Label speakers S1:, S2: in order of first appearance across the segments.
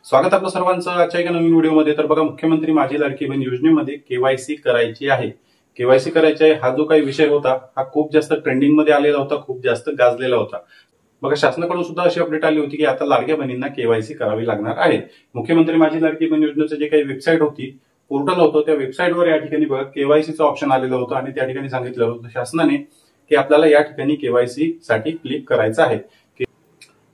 S1: स्वागत आपलं सर्वांचं आजच्या एका नवीन व्हिडिओमध्ये। तर बघा, मुख्यमंत्री माझी लाडकी बहीण योजनेमध्ये केवायसी करायची आहे। केवायसी करायची आहे हा जो काही विषय होता हा खूप जास्त ट्रेंडिंग मध्ये आलेला होता, खूप जास्त गाजलेला होता। बघा, शासनाकडून सुद्धा अशी अपडेट आली होती की आता लाडक्या बहिणींना केवायसी करावी लागणार आहे। मुख्यमंत्री माझी लाडकी बहीण योजनेचं जे काही वेबसाईट होती, पोर्टल होतं, त्या वेबसाईटवर या ठिकाणी बघा केवायसीचं ऑप्शन आलेलं होतं आणि त्या ठिकाणी सांगितलं होतं शासनाने की आपल्याला या ठिकाणी केवायसी साठी क्लिक करायचं आहे।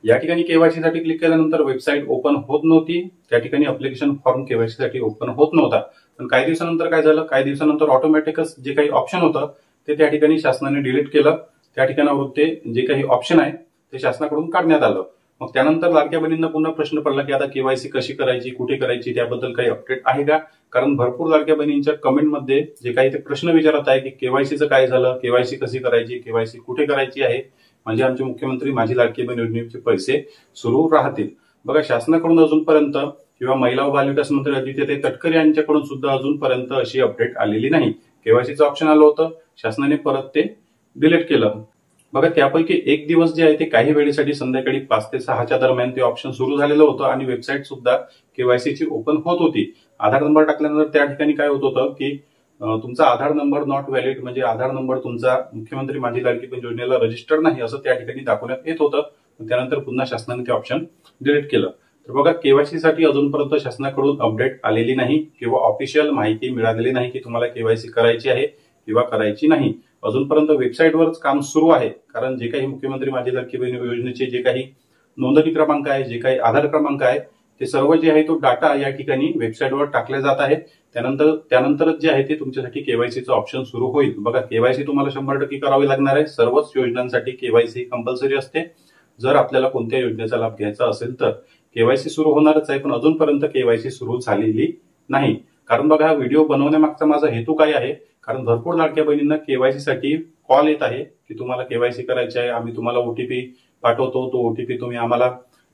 S1: या ठिकाणी केवायसी साठी क्लिक केल्यानंतर वेबसाईट ओपन होत नव्हती, त्या ठिकाणी अप्लिकेशन फॉर्म केवायसी साठी ओपन होत नव्हता। पण काही दिवसानंतर काय झालं, काही दिवसानंतर ऑटोमॅटिकच जे काही ऑप्शन होतं ते त्या ठिकाणी शासनाने डिलीट केलं। त्या ठिकाणावर ते जे काही ऑप्शन आहे ते शासनाकडून काढण्यात आलं। मग त्यानंतर लाडक्या बहिणींना पुन्हा प्रश्न पडला की आता केवायसी कशी करायची, कुठे करायची, त्याबद्दल काही अपडेट आहे का? कारण भरपूर लाडक्या बहिणींच्या कमेंटमध्ये जे काही ते प्रश्न विचारत आहे की केवायसीचं काय झालं, केवायसी कशी करायची, केवायसी कुठे करायची आहे, म्हणजे आमचे मुख्यमंत्री माझी लाडकी बहीण योजनेचे पैसे सुरू राहतील। बघा, शासनाकडून अजूनपर्यंत किंवा महिला व बालविकास मंत्री आदित्यताई तटकरे यांच्याकडून सुद्धा अजूनपर्यंत अशी अपडेट आलेली नाही। केवायसीचं ऑप्शन आलं होतं, शासनाने परत ते डिलीट केलं। बघा, त्यापैकी एक दिवस जे आहे ते काही वेळेसाठी संध्याकाळी 5 ते 6च्या दरम्यान ते ऑप्शन सुरू झालेलं होतं आणि वेबसाईट सुद्धा केवायसीची ओपन होत होती। आधार नंबर टाकल्यानंतर त्या ठिकाणी काय होत होतं की तुमचा आधार नंबर नॉट व्हॅलिड, म्हणजे आधार नंबर तुमचा मुख्यमंत्री माझी लाडकी बहीण योजनेला रजिस्टर्ड नाही असं त्या ठिकाणी दाखवण्यात येत होतं। त्यानंतर पुन्हा शासनाने ते ऑप्शन डिलीट केलं। तर बघा, केवायसी साठी अजूनपर्यंत शासनाकडून अपडेट आलेली नाही किंवा ऑफिशियल माहिती मिळालेली नाही की तुम्हाला केवायसी करायची आहे किंवा करायची नाही। अजूनपर्यंत वेबसाईटवरच काम सुरू आहे, कारण जे काही मुख्यमंत्री माझी लाडकी बहीण योजनेचे जे काही नोंदणी क्रमांक आहे, जे काही आधार क्रमांक आहे, ते सर्व जे आहे तो डाटा या ठिकाणी वेबसाईटवर टाकले जात आहे। त्यानंतरच जे आहे ते तुमच्यासाठी केवायसीचं ऑप्शन सुरू होईल। बघा, केवायसी तुम्हाला 100% करावी लागणार आहे। सर्वच योजनांसाठी केवायसी कंपल्सरी असते। जर आपल्याला कोणत्या योजनेचा लाभ घ्यायचा असेल तर केवायसी सुरू होणारच आहे, पण अजूनपर्यंत केवायसी सुरू झालेली नाही। कारण बघा, हा व्हिडिओ बनवण्यामागचा माझा हेतू काय आहे, कारण भरपूर लाडक्या बहिणींना केवायसी साठी कॉल येत आहे की तुम्हाला केवायसी करायची आहे, आम्ही तुम्हाला ओटीपी पाठवतो, तो ओटीपी तुम्ही आम्हाला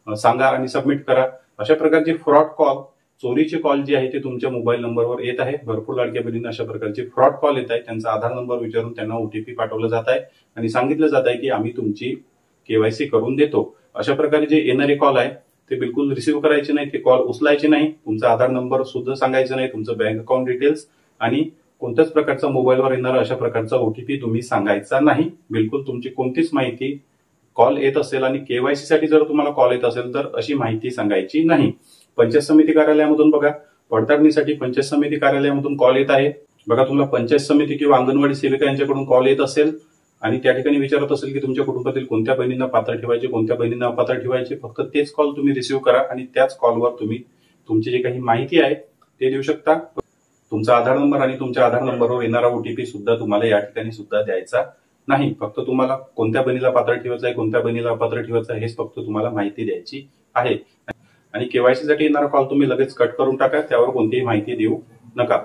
S1: सांगा आणि सबमिट करा। अशा प्रकारचे फ्रॉड कॉल, चोरीचे कॉल जे आहे ते तुमच्या मोबाईल नंबरवर येत आहे। भरपूर लाडक्या बहिणींना अशा प्रकारचे फ्रॉड कॉल येत आहे, त्यांचा आधार नंबर विचारून त्यांना ओटीपी पाठवलं जात आहे आणि सांगितलं जात आहे की आम्ही तुमची केवायसी करून देतो। अशा प्रकारे जे येणारे कॉल आहे ते बिलकुल रिसिव्ह करायचे नाही, ते कॉल उचलायचे नाही। तुमचा आधार नंबर सुद्धा सांगायचा नाही, तुमचं बँक अकाउंट डिटेल्स आणि कोणत्याच प्रकारचा मोबाईलवर येणारा अशा प्रकारचा ओटीपी तुम्ही सांगायचा नाही। बिलकुल तुमची कोणतीच माहिती कॉल येत असेल आणि केवायसी साठी जर तुम्हाला कॉल येत असेल तर अशी माहिती सांगायची नाही। पंचायत समिती कार्यालयामधून बघा, पडताळणीसाठी पंचायत समिती कार्यालयामधून कॉल येत आहे। बघा, तुम्हाला पंचायत समिती किंवा अंगणवाडी सेविका यांच्याकडून कॉल येत असेल आणि त्या ठिकाणी विचारत असेल की तुमच्या कुटुंबातील कोणत्या बहिणींना पात्र ठेवायचे, कोणत्या बहिणींना अपात्र ठेवायचे, फक्त तेच कॉल तुम्ही रिसिव्ह करा आणि त्याच कॉलवर तुम्ही तुमची जी काही माहिती आहे ते देऊ शकता। तुमचा आधार नंबर आणि तुमच्या आधार नंबरवर येणारा ओटीपी सुद्धा तुम्हाला या ठिकाणी सुद्धा द्यायचा नाही। फक्त तुम्हाला कोणत्या बहिणीला पात्र ठेवायचं आहे, कोणत्या बहिणीला अपात्र ठेवायचं आहे हेच फक्त तुम्हाला माहिती द्यायची आहे। आणि केवायसी साठी येणारा कॉल तुम्ही लगेच कट करून टाका, त्यावर कोणतीही माहिती देऊ नका।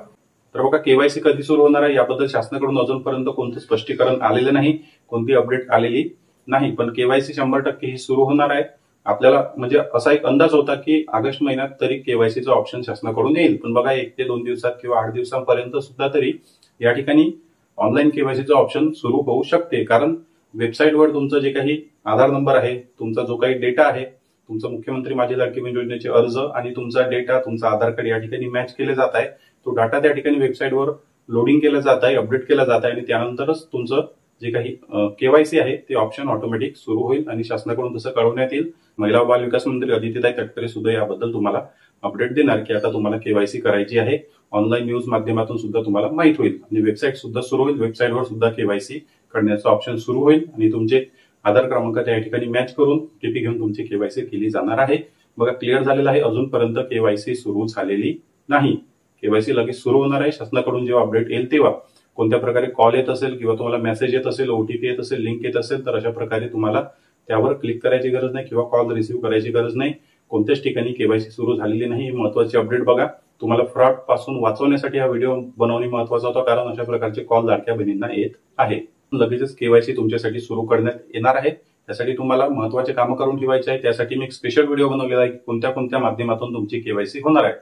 S1: तर बघा, केवायसी कधी सुरू होणार आहे याबद्दल शासनाकडून अजूनपर्यंत कोणतं स्पष्टीकरण आलेलं नाही, कोणती अपडेट आलेली नाही, पण केवायसी 100% ही सुरू होणार आहे। आपल्याला म्हणजे असा एक अंदाज होता की ऑगस्ट महिन्यात तरी केवायसीचं ऑप्शन शासनाकडून येईल, पण बघा 1 ते 2 दिवसात किंवा 8 दिवसांपर्यंत सुद्धा तरी या ठिकाणी ऑनलाईन केवायसीचं ऑप्शन सुरू होऊ शकते। कारण वेबसाईटवर तुमचं जे काही आधार नंबर आहे, तुमचा जो काही डेटा आहे, तुमचं मुख्यमंत्री माझी लाडकी बहीण योजनेचे अर्ज आणि तुमचा डेटा, तुमचा आधार कार्ड या ठिकाणी मॅच केले जात आहे। तो डाटा त्या ठिकाणी वेबसाईटवर लोडिंग केला जात आहे, अपडेट केला जात आहे आणि त्यानंतरच तुमचं जे काही केवायसी आहे ते ऑप्शन ऑटोमॅटिक सुरू होईल आणि शासनाकडून तसं कळवण्यात येईल। महिला व बाल विकास मंत्री आदित्यताई तटकरे सुद्धा याबद्दल तुम्हाला अपडेट देणार की आता तुम्हाला केवायसी करायची आहे। ऑनलाईन न्यूज माध्यमातून सुद्धा तुम्हाला माहित होईल आणि वेबसाईट सुद्धा सुरू होईल। वेबसाईटवर सुद्धा केवायसी करण्याचं ऑप्शन सुरू होईल आणि तुमचे आधार क्रमांक त्या ठिकाणी मॅच करून ओटीपी घेऊन तुमची केवायसी केली जाणार आहे। बघा, क्लिअर झालेलं आहे, अजूनपर्यंत केवायसी सुरू झालेली नाही। केवायसी लगेच सुरू होणार आहे। शासनाकडून जेव्हा अपडेट येईल तेव्हा कोणत्या प्रकारे कॉल येत असेल किंवा तुम्हाला मेसेज येत असेल, ओटीपी येत असेल, लिंक येत असेल तर अशा प्रकारे तुम्हाला त्यावर क्लिक करायची गरज नाही किंवा कॉल रिसिव्ह करायची गरज नाही। कोणत्याच ठिकाणी केवायसी सुरू झालेली नाही, ही महत्वाची अपडेट बघा। तुम्हाला फ्रॉड पासून वाचवण्यासाठी हा व्हिडिओ बनवणे महत्वाचा होता, कारण अशा प्रकारचे कॉल लाडक्या बहिणींना येत आहे। लगेचच केवायसी तुमच्यासाठी सुरू करण्यात येणार आहे। त्यासाठी तुम्हाला महत्वाचे कामं करून ठेवायचे आहे। त्यासाठी मी एक स्पेशल व्हिडिओ बनवलेला आहे की कोणत्या कोणत्या माध्यमातून तुमची केवायसी होणार आहे।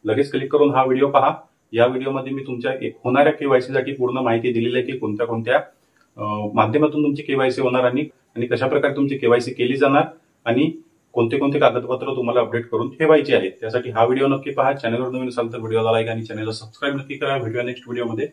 S1: लगेच क्लिक करून हा व्हिडिओ पहा। या व्हिडिओमध्ये मी तुमच्या होणाऱ्या केवायसी साठी पूर्ण माहिती दिलेली आहे की कोणत्या कोणत्या माध्यमातून तुमची केवायसी होणार आणि कशा प्रकारे तुमची केवायसी केली जाणार आणि कोणते कोणते कागदपत्र तुम्हाला अपडेट करून ठेवायचे आहेत. त्यासाठी हा व्हिडिओ नक्की पहा. चॅनलवर नवीन असाल तर व्हिडिओला लाईक आणि चॅनलला सबस्क्राईब नक्की करा. भेटूया नेक्स्ट व्हिडिओमध्ये.